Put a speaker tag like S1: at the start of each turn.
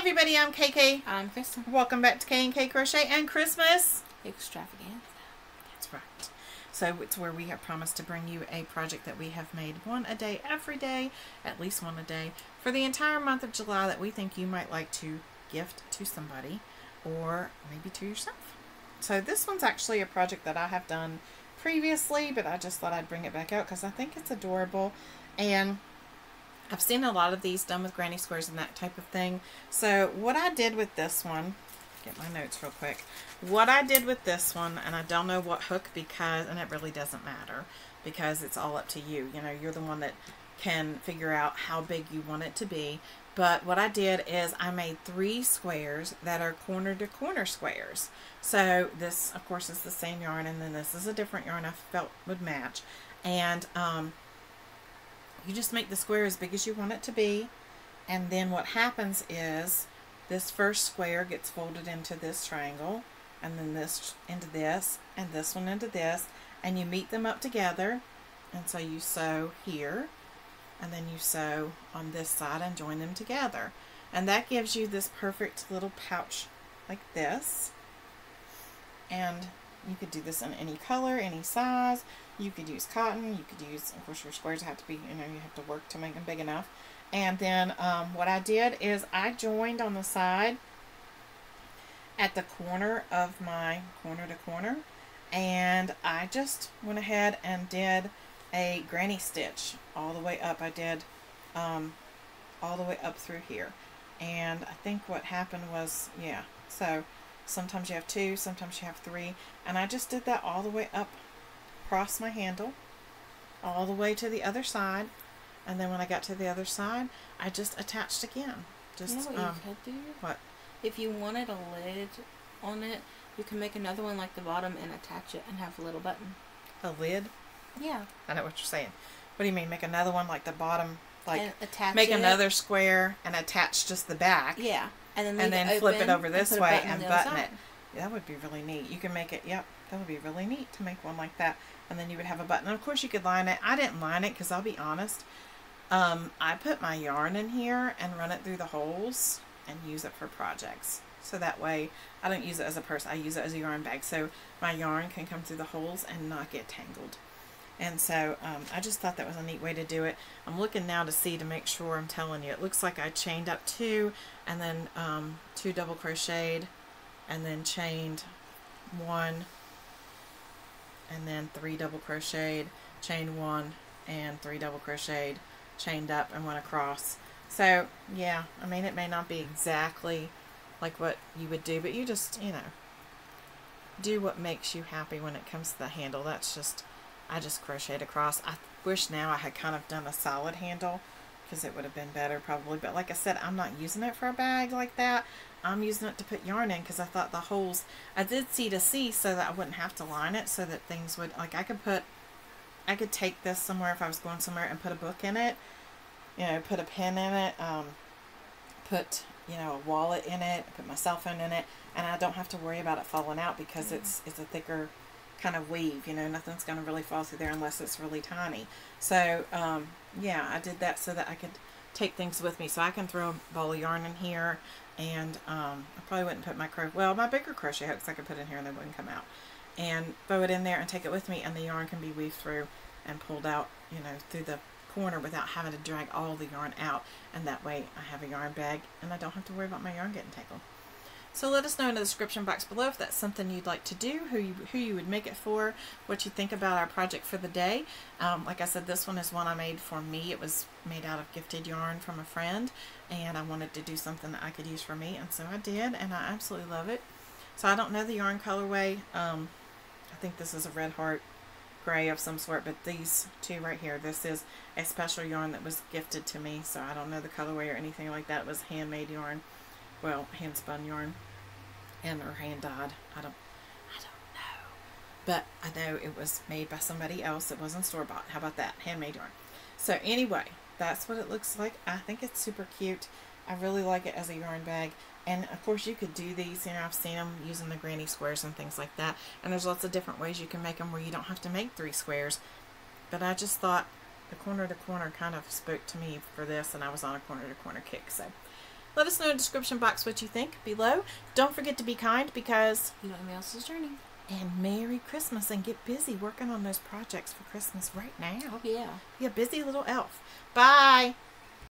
S1: everybody, I'm KK.
S2: I'm Kristen.
S1: Welcome back to K&K Crochet and Christmas
S2: Extravaganza.
S1: That's right. So it's where we have promised to bring you a project that we have made one a day every day, at least one a day, for the entire month of July that we think you might like to gift to somebody or maybe to yourself. So this one's actually a project that I have done previously, but I just thought I'd bring it back out because I think it's adorable, and I've seen a lot of these done with granny squares and that type of thing. So what I did with this one, get my notes real quick. What I did with this one, and I don't know what hook because, and it really doesn't matter because it's all up to you. You know, you're the one that can figure out how big you want it to be. But what I did is I made 3 squares that are corner to corner squares. So this, of course, is the same yarn, and then this is a different yarn I felt would match. And you just make the square as big as you want it to be, and then what happens is this first square gets folded into this triangle, and then this into this, and this one into this, and you meet them up together, and so you sew here, and then you sew on this side and join them together, and that gives you this perfect little pouch like this. And you could do this in any color, any size. You could use cotton. You could use, of course, your squares have to be, you know, you have to work to make them big enough. And then what I did is I joined on the side at the corner of my corner to corner, and I just went ahead and did a granny stitch all the way up. I did all the way up through here, and I think what happened was, yeah, so sometimes you have 2, sometimes you have 3, and I just did that all the way up across my handle, all the way to the other side, and then when I got to the other side, I just attached again. Just,
S2: you know what you could do?
S1: What?
S2: If you wanted a lid on it, you can make another one like the bottom and attach it and have a little button.
S1: A lid?
S2: Yeah.
S1: I know what you're saying. What do you mean, make another one like the bottom, like
S2: and attach
S1: make
S2: it.
S1: Another square and attach just the back?
S2: Yeah. And
S1: then flip it over this way and button it.
S2: Side.
S1: Yeah, that would be really neat. You can make it, yep, that would be really neat to make one like that. And then you would have a button. And of course you could line it. I didn't line it because I'll be honest, I put my yarn in here and run it through the holes and use it for projects. So that way I don't use it as a purse. I use it as a yarn bag. So my yarn can come through the holes and not get tangled. And so I just thought that was a neat way to do it. I'm looking now to see to make sure I'm telling you. It looks like I chained up 2 and then 2 double crocheted and then chained 1 and then 3 double crocheted, chained 1 and 3 double crocheted, chained up and went across. So yeah, I mean, it may not be exactly like what you would do, but you just, you know, do what makes you happy when it comes to the handle. That's just, I just crocheted across. I wish now I had kind of done a solid handle because it would have been better probably, but like I said, I'm not using it for a bag like that. I'm using it to put yarn in because I thought the holes, I did C to C so that I wouldn't have to line it, so that things would, like I could take this somewhere if I was going somewhere and put a book in it, you know, put a pen in it, put, you know, a wallet in it, put my cell phone in it, and I don't have to worry about it falling out because it's a thicker kind of weave, you know, nothing's going to really fall through there unless it's really tiny. So yeah, I did that so that I could take things with me. So I can throw a ball of yarn in here, and I probably wouldn't put my my bigger crochet hooks I could put in here and they wouldn't come out, and throw it in there and take it with me, and the yarn can be weaved through and pulled out, you know, through the corner without having to drag all the yarn out, and that way I have a yarn bag and I don't have to worry about my yarn getting tangled. So let us know in the description box below if that's something you'd like to do, who you would make it for, what you think about our project for the day. Like I said, this one is one I made for me. It was made out of gifted yarn from a friend, and I wanted to do something that I could use for me, and so I did, and I absolutely love it. So I don't know the yarn colorway. I think this is a red heart gray of some sort, but these 2 right here, this is a special yarn that was gifted to me, so I don't know the colorway or anything like that. It was handmade yarn. Well, hand spun yarn, or hand dyed. I don't know, but I know it was made by somebody else. It wasn't store bought. How about that? Handmade yarn. So anyway, that's what it looks like. I think it's super cute. I really like it as a yarn bag. And of course you could do these, you know, I've seen them using the granny squares and things like that. And there's lots of different ways you can make them where you don't have to make 3 squares. But I just thought the corner to corner kind of spoke to me for this, and I was on a corner to corner kick. So Let us know in the description box what you think below. Don't forget to be kind because
S2: you know anyone else's journey.
S1: And Merry Christmas, and get busy working on those projects for Christmas right now.
S2: Oh, yeah.
S1: Be a busy little elf. Bye.